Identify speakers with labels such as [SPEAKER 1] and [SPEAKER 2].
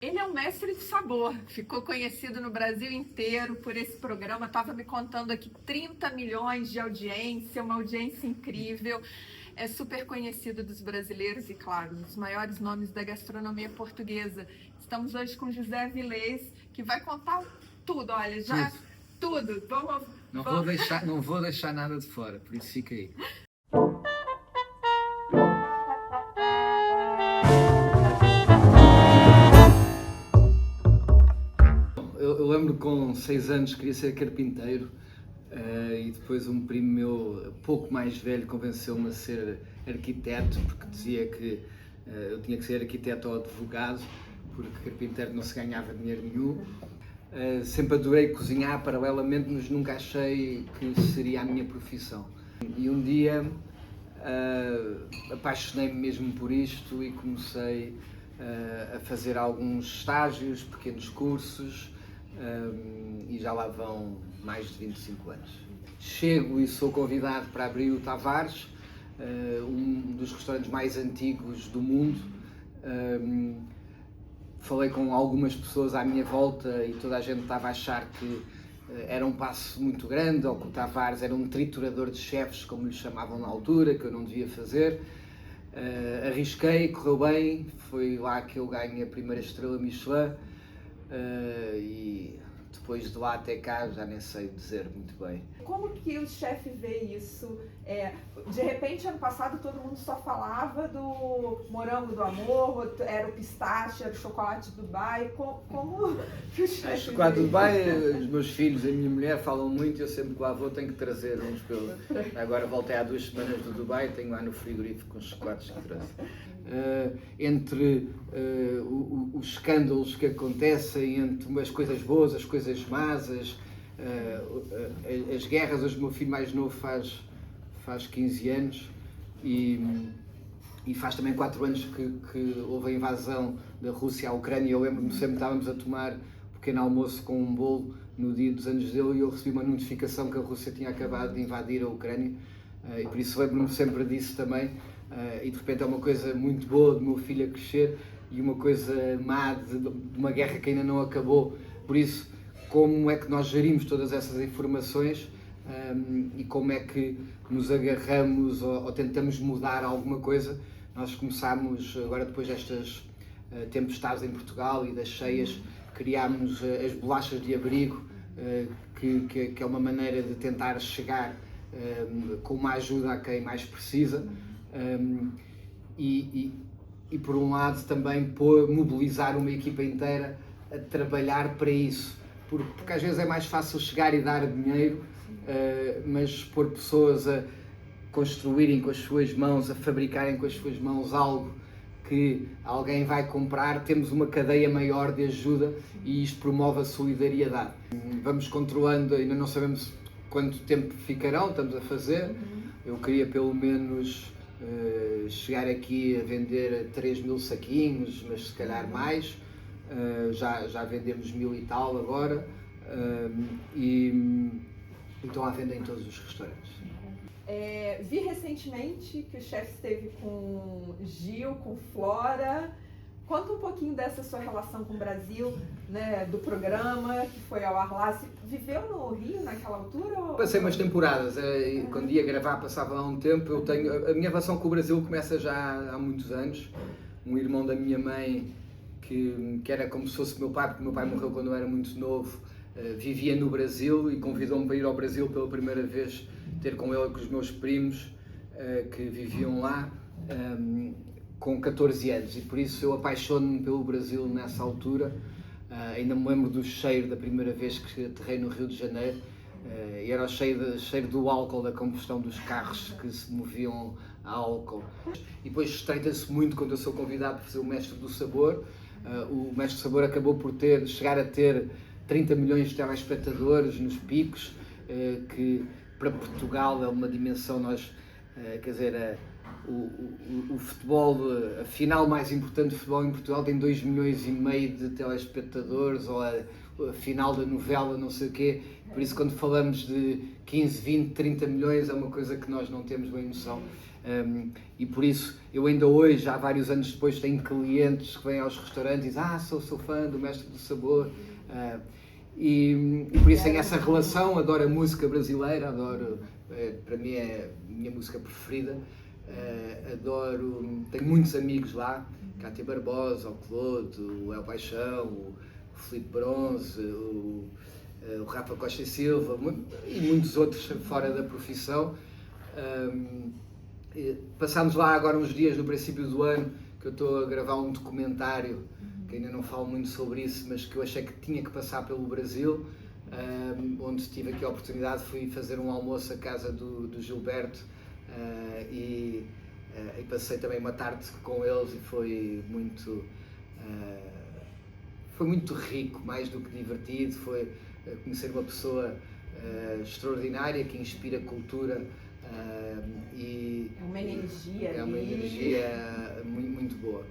[SPEAKER 1] Ele é um mestre de sabor, ficou conhecido no Brasil inteiro por esse programa, estava me contando aqui 30 milhões de audiência, uma audiência incrível, é super conhecido dos brasileiros e, claro, um dos maiores nomes da gastronomia portuguesa. Estamos hoje com José Avilés, que vai contar tudo, olha, já tudo. Vamos.
[SPEAKER 2] Não vou deixar nada de fora, por isso fica aí. Eu lembro que com 6 anos queria ser carpinteiro e depois um primo meu, pouco mais velho, convenceu-me a ser arquiteto, porque dizia que eu tinha que ser arquiteto ou advogado, porque carpinteiro não se ganhava dinheiro nenhum. Sempre adorei cozinhar paralelamente, mas nunca achei que seria a minha profissão. E um dia apaixonei-me mesmo por isto e comecei a fazer alguns estágios, pequenos cursos, e já lá vão mais de 25 anos. Chego e sou convidado para abrir o Tavares, um dos restaurantes mais antigos do mundo. Falei com algumas pessoas à minha volta e toda a gente estava a achar que era um passo muito grande, ou que o Tavares era um triturador de chefes, como lhe chamavam na altura, que eu não devia fazer. Arrisquei, correu bem, foi lá que eu ganhei a primeira estrela Michelin, e depois de lá até cá já nem sei dizer muito bem.
[SPEAKER 1] Como que o chefe vê isso? De repente, ano passado, todo mundo só falava do morango do amor, era o pistache, era o chocolate Dubai. Como que o chefe
[SPEAKER 2] Chocolate
[SPEAKER 1] vê
[SPEAKER 2] Dubai,
[SPEAKER 1] isso?
[SPEAKER 2] os meus filhos e a minha mulher falam muito e eu sempre que lá vou tenho que trazer uns pelos... Agora voltei há 2 semanas do Dubai e tenho lá no frigorífico uns chocolates que trouxe. Entre os escândalos que acontecem, entre as coisas boas, as coisas más, as guerras. Hoje o meu filho mais novo faz 15 anos e faz também 4 anos que houve a invasão da Rússia à Ucrânia. Eu lembro-me sempre, estávamos a tomar pequeno almoço com um bolo no dia dos anos dele e eu recebi uma notificação que a Rússia tinha acabado de invadir a Ucrânia, e por isso lembro-me sempre disso também. E de repente é uma coisa muito boa do meu filho a crescer e uma coisa má de uma guerra que ainda não acabou. Por isso, como é que nós gerimos todas essas informações e como é que nos agarramos ou tentamos mudar alguma coisa? Nós começámos, agora depois destas tempestades em Portugal e das cheias, criámos as bolachas de abrigo, que é uma maneira de tentar chegar com uma ajuda a quem mais precisa. E por um lado também mobilizar uma equipa inteira a trabalhar para isso, porque às vezes é mais fácil chegar e dar dinheiro, mas pôr pessoas a construírem com as suas mãos, a fabricarem com as suas mãos algo que alguém vai comprar, temos uma cadeia maior de ajuda e isto promove a solidariedade. Vamos controlando, ainda não sabemos quanto tempo ficarão, estamos a fazer. Eu queria pelo menos chegar aqui a vender 3.000 saquinhos, mas se calhar mais. Já vendemos 1.000 e tal agora, e estão à venda em todos os restaurantes.
[SPEAKER 1] Vi recentemente que o chefe esteve com Gil, com Flora. Conta um pouquinho dessa sua relação com o Brasil, né, do programa que foi ao ar lá. Você viveu no Rio naquela altura?
[SPEAKER 2] Passei umas temporadas, quando ia gravar passava lá um tempo. A minha relação com o Brasil começa já há muitos anos. Um irmão da minha mãe, que era como se fosse meu pai, porque meu pai morreu quando eu era muito novo, vivia no Brasil e convidou-me para ir ao Brasil pela primeira vez, ter com ele e com os meus primos que viviam lá, com 14 anos, e por isso eu apaixono-me pelo Brasil nessa altura. Ainda me lembro do cheiro da primeira vez que aterrei no Rio de Janeiro, e era o cheiro do álcool, da combustão dos carros que se moviam a álcool. E depois estreita-se muito quando eu sou convidado para fazer o Mestre do Sabor. O Mestre do Sabor acabou por chegar a ter 30 milhões de telespectadores nos picos, que para Portugal é uma dimensão. Quer dizer, o futebol, a final mais importante de futebol em Portugal tem 2,5 milhões de telespectadores, ou a final da novela, não sei o quê. Por isso, quando falamos de 15, 20, 30 milhões, é uma coisa que nós não temos bem noção. E por isso, eu ainda hoje, há vários anos depois, tenho clientes que vêm aos restaurantes e dizem: sou fã do Mestre do Sabor. E por isso tenho essa relação, adoro a música brasileira, adoro, para mim é a minha música preferida. Tenho muitos amigos lá, Cátia Barbosa, o Clodo, o El Paixão, o Filipe Bronze, o Rafa Costa e Silva e muitos outros fora da profissão. Passámos lá agora uns dias no princípio do ano, que eu estou a gravar um documentário, que ainda não falo muito sobre isso, mas que eu achei que tinha que passar pelo Brasil, onde tive aqui a oportunidade, fui fazer um almoço à casa do Gilberto, e passei também uma tarde com eles e foi muito rico, mais do que divertido. Foi conhecer uma pessoa extraordinária que inspira cultura, e
[SPEAKER 3] é uma energia
[SPEAKER 2] muito, muito boa.